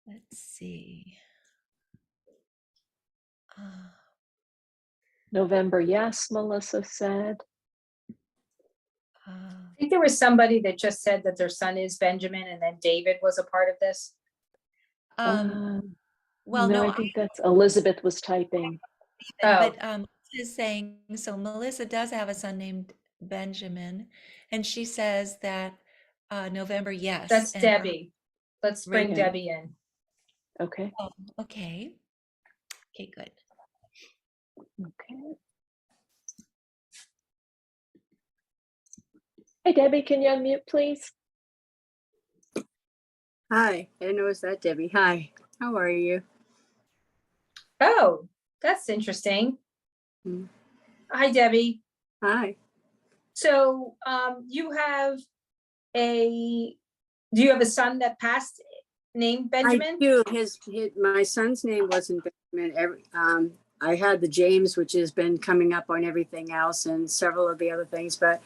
Let's see. November, yes, Melissa said. I think there was somebody that just said that their son is Benjamin, and then David was a part of this. Well, no, I think that's Elizabeth was typing. Oh. But is saying, so Melissa does have a son named Benjamin, and she says that November, yes. That's and Debbie. Let's bring Right. Debbie in. Okay. Oh, okay. Okay, good. Okay. Hey, Debbie, can you unmute, please? Hi, I didn't know it was that Debbie. Hi, how are you? Oh, that's interesting. Hmm. Hi, Debbie. Hi. So do you have a son that passed named Benjamin? I do. My son's name wasn't Benjamin. I had the James, which has been coming up on everything else and several of the other things, but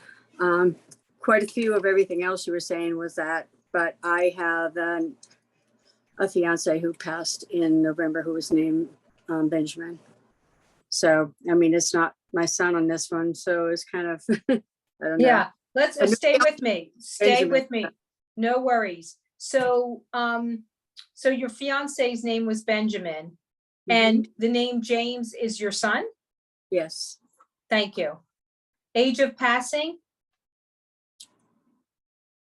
quite a few of everything else you were saying was that. But I have a fiance who passed in November who was named Benjamin. So, I mean, it's not my son on this one, so it's kind of, I don't know. Yeah, let's stay with me. Stay Benjamin. with me. No worries. So, so your fiance's name was Benjamin, Mhm. and the name James is your son? Yes, Thank you. Age of passing?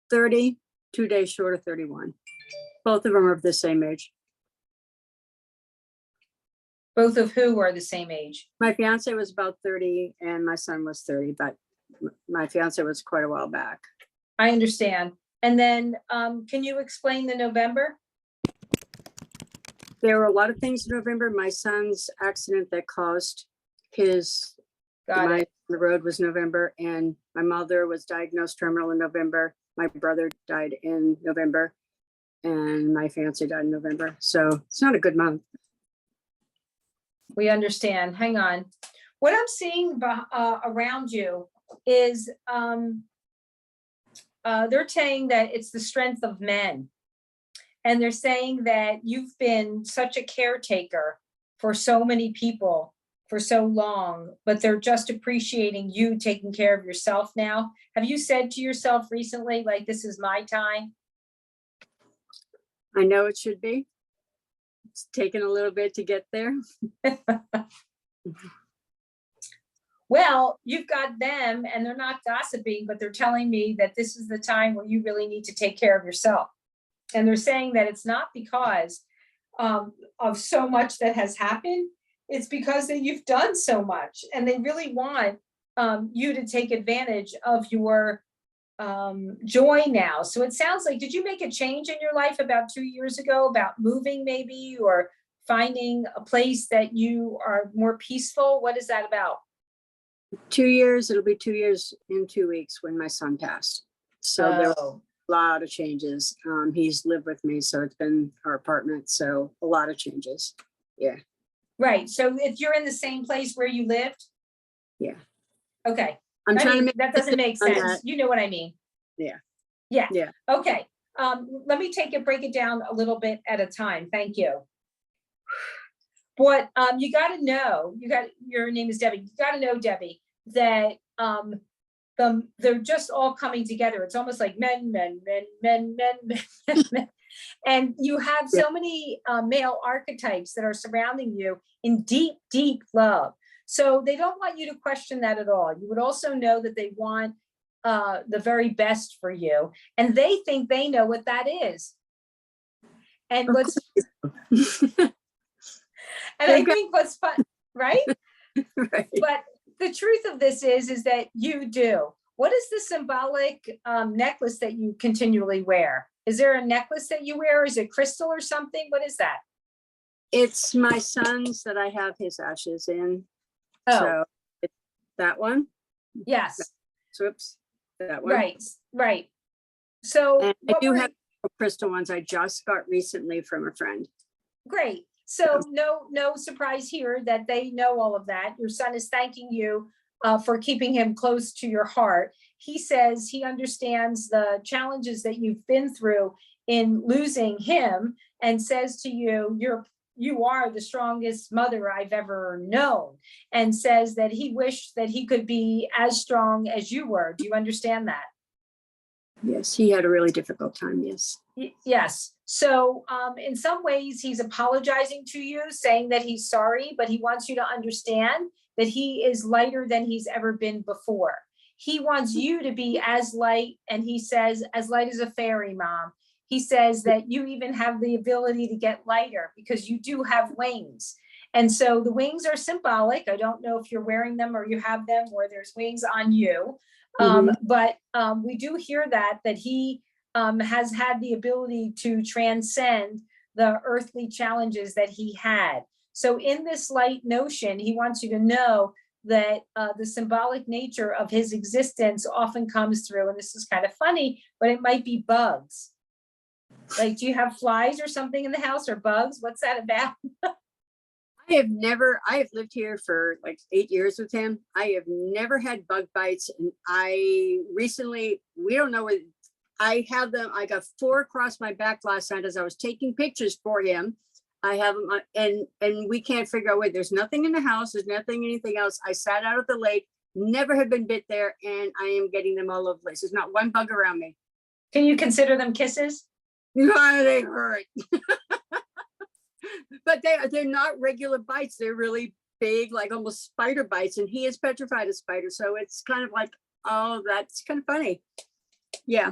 30, 2 days short of 31. Both of them are of the same age. Both of who are the same age? My fiance was about 30 and my son was 30, but my fiance was quite a while back. I understand. And then, can you explain the November? There were a lot of things in November. My son's accident that caused his Got demise it. on the road was November, and my mother was diagnosed terminal in November. My brother died in November, and my fiance died in November. So it's not a good month. We understand. Hang on. What I'm seeing around you is they're saying that it's the strength of men. And they're saying that you've been such a caretaker for so many people for so long, but they're just appreciating you taking care of yourself now. Have you said to yourself recently, like, this is my time? I know it should be. It's taken a little bit to get there. Well, you've got them and they're not gossiping, but they're telling me that this is the time where you really need to take care of yourself. And they're saying that it's not because of so much that has happened. It's because that you've done so much, and they really want you to take advantage of your joy now. So it sounds like, did you make a change in your life about 2 years ago about moving maybe, or finding a place that you are more peaceful? What is that about? 2 years, it'll be 2 years in 2 weeks when my son passed. So there were Oh, a lot of changes. He's lived with me, so it's been our apartment, so a lot of changes. Yeah, right. So if you're in the same place where you lived? yeah. Okay. I'm I trying to mean, make that doesn't make on sense. that. You know what I mean? Yeah. Yeah. Yeah. Okay. Let me break it down a little bit at a time. Thank you. What you got to know, your name is Debbie. You got to know, Debbie, that they're just all coming together. It's almost like men, men, men, men, men, men, men, men. And you have so many male archetypes that are surrounding you in deep, deep love. So they don't want you to question that at all. You would also know that they want the very best for you, and they think they know what that is. And Of I think what's fun, right? Right. But the truth of this is that you do. What is the symbolic necklace that you continually wear? Is there a necklace that you wear? Is it crystal or something? What is that? It's my son's that I have his ashes in. Oh, So it's that one. yes. Whoops, that one. Right, right. So And I what do we're- have crystal ones I just got recently from a friend. great. So no surprise here that they know all of that. Your son is thanking you for keeping him close to your heart. He says he understands the challenges that you've been through in losing him, and says to you, you are the strongest mother I've ever known, and says that he wished that he could be as strong as you were. Do you understand that? Yes, he had a really difficult time. Yes. Yes. So in some ways, he's apologizing to you, saying that he's sorry, but he wants you to understand that he is lighter than he's ever been before. He wants you to be as light, and he says, as light as a fairy, Mom. He says that you even have the ability to get lighter because you do have wings. And so the wings are symbolic. I don't know if you're wearing them or you have them where there's wings on you. But we do hear that he has had the ability to transcend the earthly challenges that he had. So in this light notion, he wants you to know that the symbolic nature of his existence often comes through. And this is kind of funny, but it might be bugs. Like, do you have flies or something in the house, or bugs? What's that about? I have lived here for like 8 years with him. I have never had bug bites. And we don't know what, I have them. I got 4 across my back last night as I was taking pictures for him. I have them and we can't figure out why. There's nothing in the house. There's nothing, anything else. I sat out at the lake, never had been bit there, and I am getting them all over the place. There's not one bug around me. Can you consider them kisses? No, they hurt. But they're not regular bites. They're really big, like almost spider bites. And he is petrified of spiders. So it's kind of like, oh, that's kind of funny. Yeah.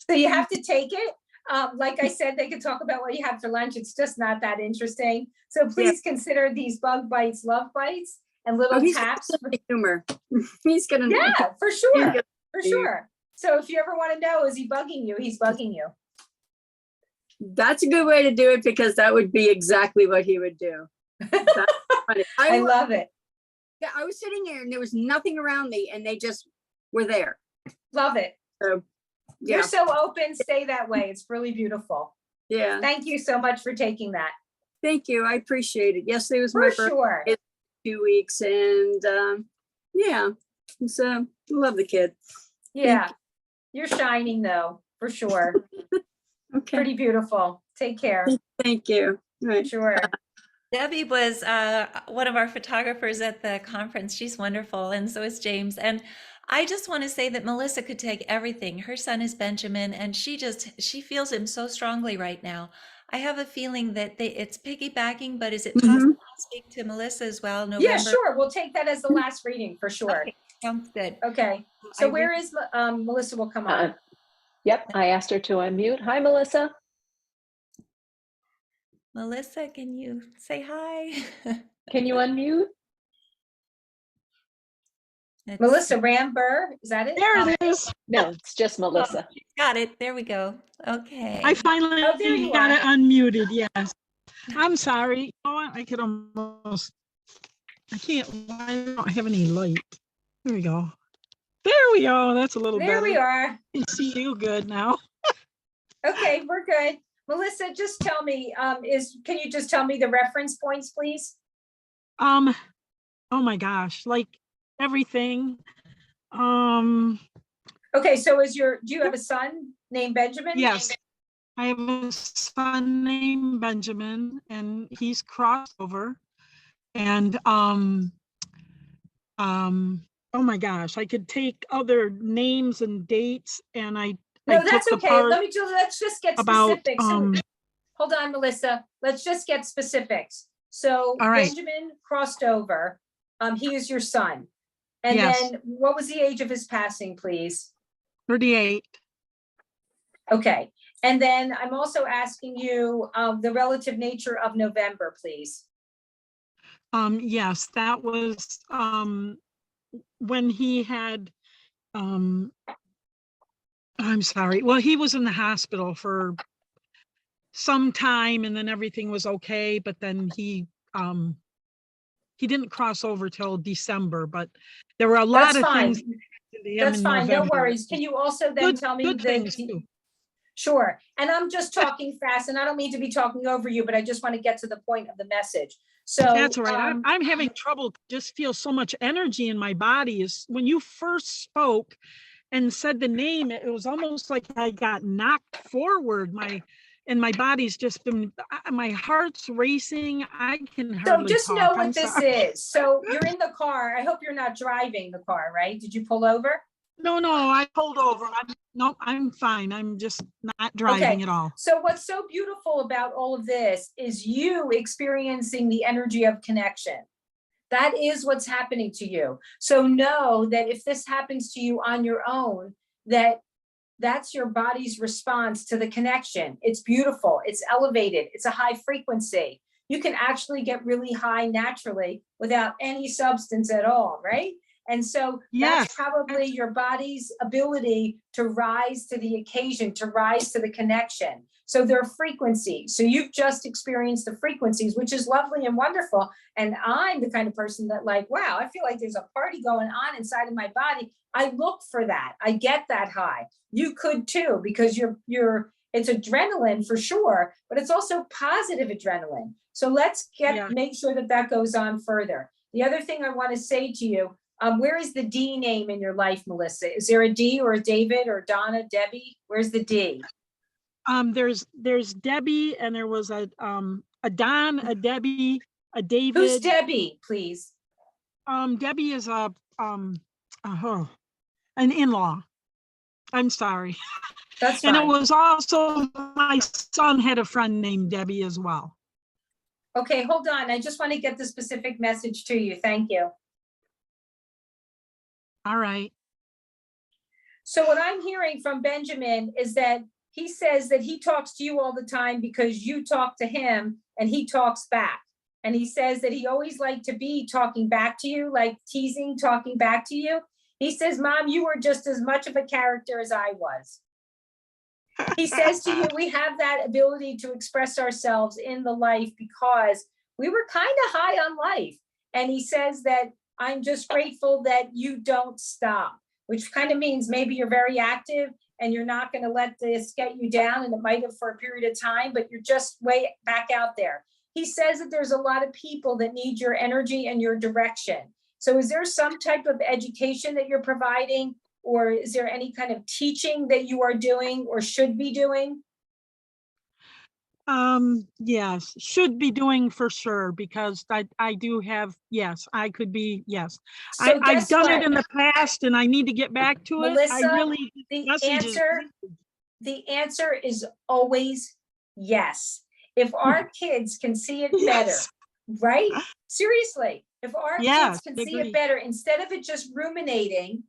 So you have to take it. Like I said, they could talk about what you had for lunch. It's just not that interesting. So please consider these bug bites love bites and little taps. Humor. He's gonna. Yeah, for sure. For sure. So if you ever want to know, is he bugging you? He's bugging you. That's a good way to do it, because that would be exactly what he would do. That's funny. I love it. Yeah, I was sitting here and there was nothing around me, and they just were there. Love it. So, yeah. You're so open. Stay that way. It's really beautiful. Yeah. Thank you so much for taking that. Thank you. I appreciate it. Yesterday was For my birthday. sure. 2 weeks, and yeah. So love the kid. Yeah. You're shining though, for sure. Okay. Pretty beautiful. Take care. Thank you. Right. Sure. Debbie was one of our photographers at the conference. She's wonderful, and so is James. And I just want to say that Melissa could take everything. Her son is Benjamin, and she feels him so strongly right now. I have a feeling that it's piggybacking, but is it possible to speak to Melissa as well? November? Yeah, sure. We'll take that as the last reading for sure. Okay, sounds good. Okay. So where is Melissa will come on? Yep, I asked her to unmute. Hi, Melissa. Melissa, can you say hi? Can you unmute? Melissa Ramber, is that it? There it is. No, it's just Melissa. Got it. There we go. Okay. I finally Oh, there you got are. it unmuted. Yes. I'm sorry. You know what? I can't, I don't have any light. There we go. There we go. That's a little better. There we are. I can see you good now. Okay, we're good. Melissa, just tell me, can you just tell me the reference points, please? Oh my gosh, like everything. Okay, so do you have a son named Benjamin? Yes. I have a son named Benjamin, and he's crossover. And oh my gosh, I could take other names and dates, and No, that's okay. Let's just get about, specifics. Hold on, Melissa. Let's just get specifics. So All right. Benjamin crossed over. He is your son. And Yes. then what was the age of his passing, please? 38. Okay. And then I'm also asking you the relative nature of November, please. Yes, that was when he had I'm sorry. Well, he was in the hospital for some time, and then everything was okay, but then he didn't cross over till December, but there were a lot That's of fine. things. That's fine. No worries. Can you also then tell me Good things too. Sure. And I'm just talking fast, and I don't mean to be talking over you, but I just want to get to the point of the message. So That's all right. I'm having trouble, just feel so much energy in my body. Is when you first spoke and said the name, it was almost like I got knocked forward. My body's just been, my heart's racing. I can hardly So just talk. know what I'm this sorry. is. So you're in the car. I hope you're not driving the car, right? Did you pull over? No, I pulled over. I'm fine. I'm just not driving at all. So what's so beautiful about all of this is you experiencing the energy of connection. That is what's happening to you. So know that if this happens to you on your own, that's your body's response to the connection. It's beautiful, it's elevated, it's a high frequency. You can actually get really high naturally without any substance at all, right? And so Yes. that's probably your body's ability to rise to the occasion, to rise to the connection. So they're frequencies. So you've just experienced the frequencies, which is lovely and wonderful. And I'm the kind of person that like, wow, I feel like there's a party going on inside of my body. I look for that. I get that high. You could too, because it's adrenaline for sure, but it's also positive adrenaline. So let's make sure that goes on further. The other thing I want to say to you, where is the D name in your life, Melissa? Is there a D or a David or Donna, Debbie? Where's the D? There's Debbie, and there was a Don, a Debbie, a David. Who's Debbie, please? Debbie is an in-law. I'm sorry. That's fine. And it was also, my son had a friend named Debbie as well. Okay, hold on. I just want to get the specific message to you. Thank you. All right. So what I'm hearing from Benjamin is that he says that he talks to you all the time because you talk to him and he talks back. And he says that he always liked to be talking back to you, like teasing, talking back to you. He says, Mom, you were just as much of a character as I was. He says to you, we have that ability to express ourselves in the life because we were kind of high on life. And he says that I'm just grateful that you don't stop, which kind of means maybe you're very active and you're not going to let this get you down. And it might have for a period of time, but you're just way back out there. He says that there's a lot of people that need your energy and your direction. So is there some type of education that you're providing, or is there any kind of teaching that you are doing or should be doing? Yes, should be doing for sure, because I do have, yes, I could be, yes. So I've done what? it in the past and I need to get back to Melissa, it. I really, the answer is always yes. If our kids can see it better, right? Seriously, if our kids can see it better, instead of it just ruminating,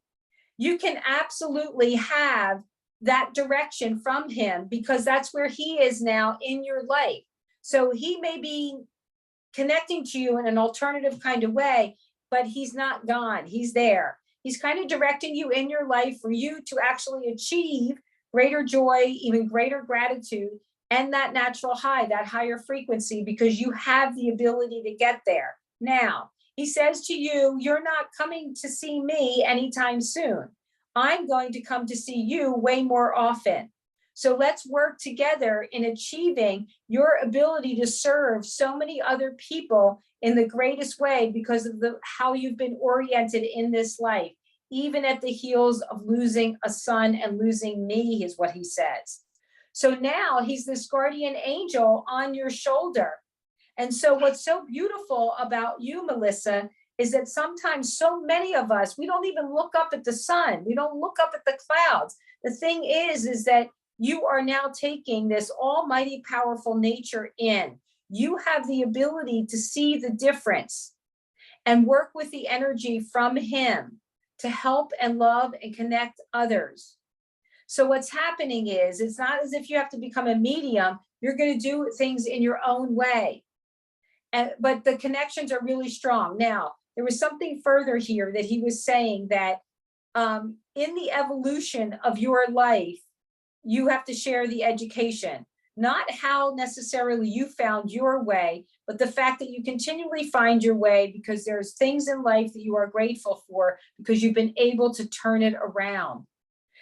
you can absolutely have that direction from him, because that's where he is now in your life. So he may be connecting to you in an alternative kind of way, but he's not gone. He's there. He's kind of directing you in your life for you to actually achieve greater joy, even greater gratitude, and that natural high, that higher frequency, because you have the ability to get there. Now, he says to you, you're not coming to see me anytime soon. I'm going to come to see you way more often. So let's work together in achieving your ability to serve so many other people in the greatest way, because of how you've been oriented in this life, even at the heels of losing a son and losing me, is what he says. So now he's this guardian angel on your shoulder. And so what's so beautiful about you, Melissa, is that sometimes so many of us, we don't even look up at the sun. We don't look up at the clouds. The thing is that you are now taking this almighty powerful nature in. You have the ability to see the difference and work with the energy from him to help and love and connect others. So what's happening is, it's not as if you have to become a medium. You're going to do things in your own way. But the connections are really strong. Now, there was something further here that he was saying, that in the evolution of your life, you have to share the education, not how necessarily you found your way, but the fact that you continually find your way because there's things in life that you are grateful for because you've been able to turn it around.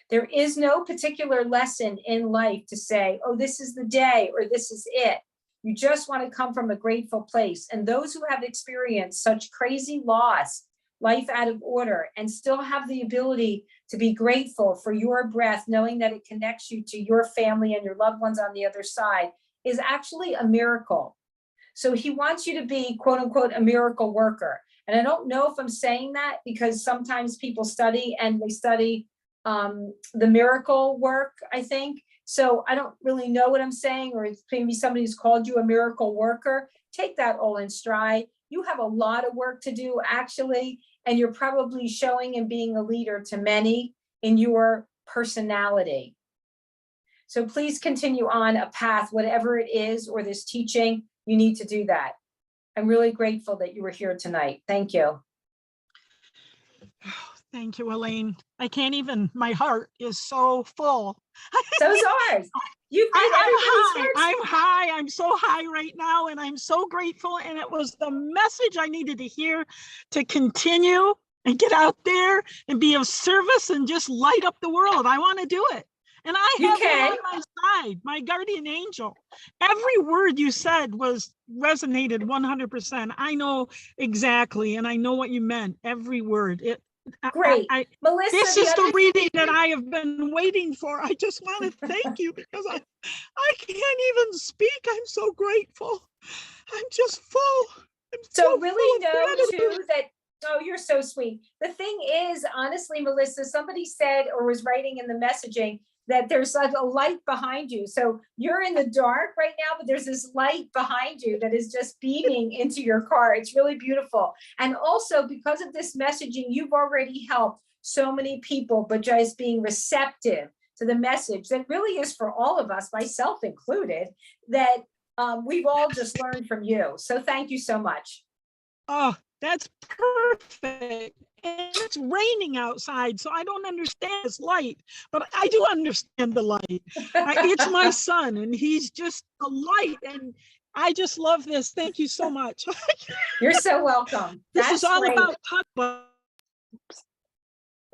There is no particular lesson in life to say, oh, this is the day or this is it. You just want to come from a grateful place. And those who have experienced such crazy loss, life out of order, and still have the ability to be grateful for your breath, knowing that it connects you to your family and your loved ones on the other side, is actually a miracle. So he wants you to be, quote unquote, a miracle worker. And I don't know if I'm saying that, because sometimes people study and they study the miracle work, I think. So I don't really know what I'm saying, or it's maybe somebody who's called you a miracle worker. Take that all in stride. You have a lot of work to do, actually, and you're probably showing and being a leader to many in your personality. So please continue on a path, whatever it is, or this teaching, you need to do that. I'm really grateful that you were here tonight. Thank you. Thank you, Elaine. I can't even, my heart is so full. So's ours. You've made everybody's hearts. I'm high. I'm so high right now, and I'm so grateful. And it was the message I needed to hear to continue and get out there and be of service and just light up the world. I want to do it. And I You have you can. on my side, my guardian angel. Every word you said resonated 100%. I know exactly, and I know what you meant. Every word. Great. Melissa, This is the reading that I have been waiting for. I just want to thank you because I can't even speak. I'm so grateful. I'm just full. I'm So full really of know gratitude. too that, oh, you're so sweet. The thing is, honestly, Melissa, somebody said or was writing in the messaging that there's a light behind you. So you're in the dark right now, but there's this light behind you that is just beaming into your car. It's really beautiful. And also because of this messaging, you've already helped so many people, but just being receptive to the message that really is for all of us, myself included, that we've all just learned from you. So thank you so much. Oh, that's perfect. And it's raining outside, so I don't understand this light, but I do understand the light. It's my son, and he's just a light, and I just love this. Thank you so much. You're so welcome. This That's is all great. about talk.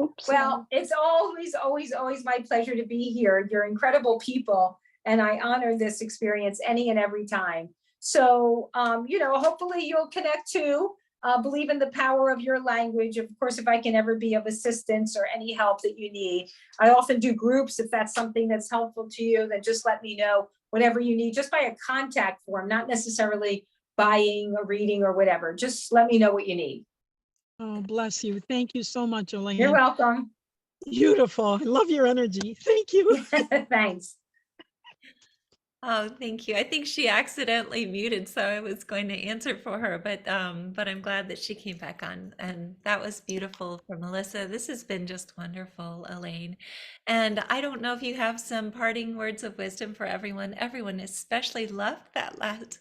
Oops. Well, it's always, always, always my pleasure to be here. You're incredible people, and I honor this experience any and every time. So, hopefully you'll connect too. Believe in the power of your language. Of course, if I can ever be of assistance or any help that you need, I often do groups. If that's something that's helpful to you, then just let me know. Whatever you need, just by a contact form, not necessarily buying a reading or whatever. Just let me know what you need. Oh, bless you. Thank you so much, Elaine. You're welcome. Beautiful. I love your energy. Thank you. Thanks. Oh, thank you. I think she accidentally muted, so I was going to answer for her, but I'm glad that she came back on, and that was beautiful for Melissa. This has been just wonderful, Elaine. And I don't know if you have some parting words of wisdom for everyone. Everyone especially loved that last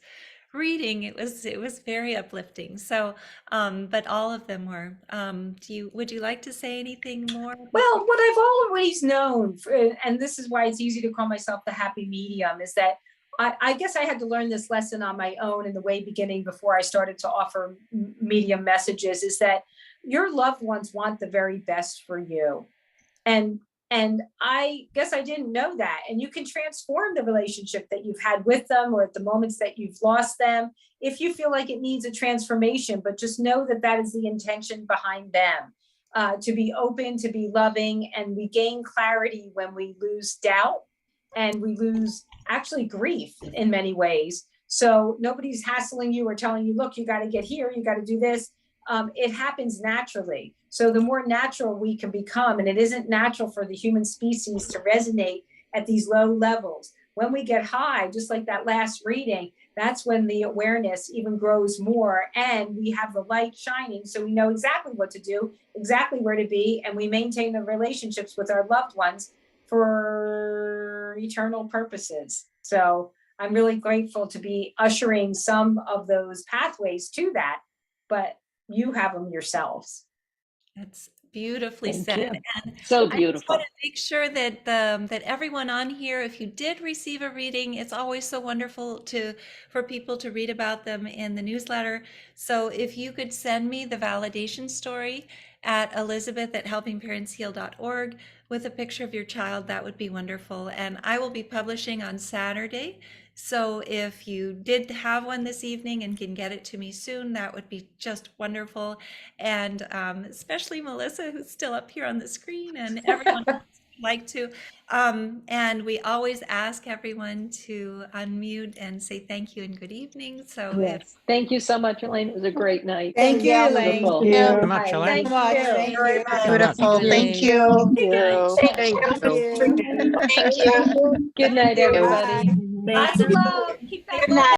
reading. It was very uplifting. So, but all of them were. Would you like to say anything more? Well, what I've always known, and this is why it's easy to call myself the happy medium, is that I guess I had to learn this lesson on my own in the way beginning before I started to offer medium messages, is that your loved ones want the very best for you. And I guess I didn't know that. And you can transform the relationship that you've had with them or at the moments that you've lost them if you feel like it needs a transformation, but just know that that is the intention behind them. To be open, to be loving, and we gain clarity when we lose doubt and we lose actually grief in many ways. So nobody's hassling you or telling you, look, you got to get here, you got to do this. It happens naturally. So the more natural we can become, and it isn't natural for the human species to resonate at these low levels. When we get high, just like that last reading, that's when the awareness even grows more and we have the light shining. So we know exactly what to do, exactly where to be, and we maintain the relationships with our loved ones for eternal purposes. So I'm really grateful to be ushering some of those pathways to that, but you have them yourselves. That's beautifully Thank said. you. And So I just beautiful. want to make sure that that everyone on here, if you did receive a reading, it's always so wonderful for people to read about them in the newsletter. So if you could send me the validation story at elizabeth@helpingparentsheal.org with a picture of your child, that would be wonderful. And I will be publishing on Saturday. So if you did have one this evening and can get it to me soon, that would be just wonderful. And especially Melissa, who's still up here on the screen, and everyone else who'd like to. And we always ask everyone to unmute and say thank you and good evening. So Yes. Thank you so much, Elaine. It was a great night. Thank you, Elaine. Beautiful. Thank you Very much, Hi, Elaine. thank you. Thank Very you. much. Beautiful. Thank you. Thank you. Thank you. Good night, everybody. Lots of love. Keep that love.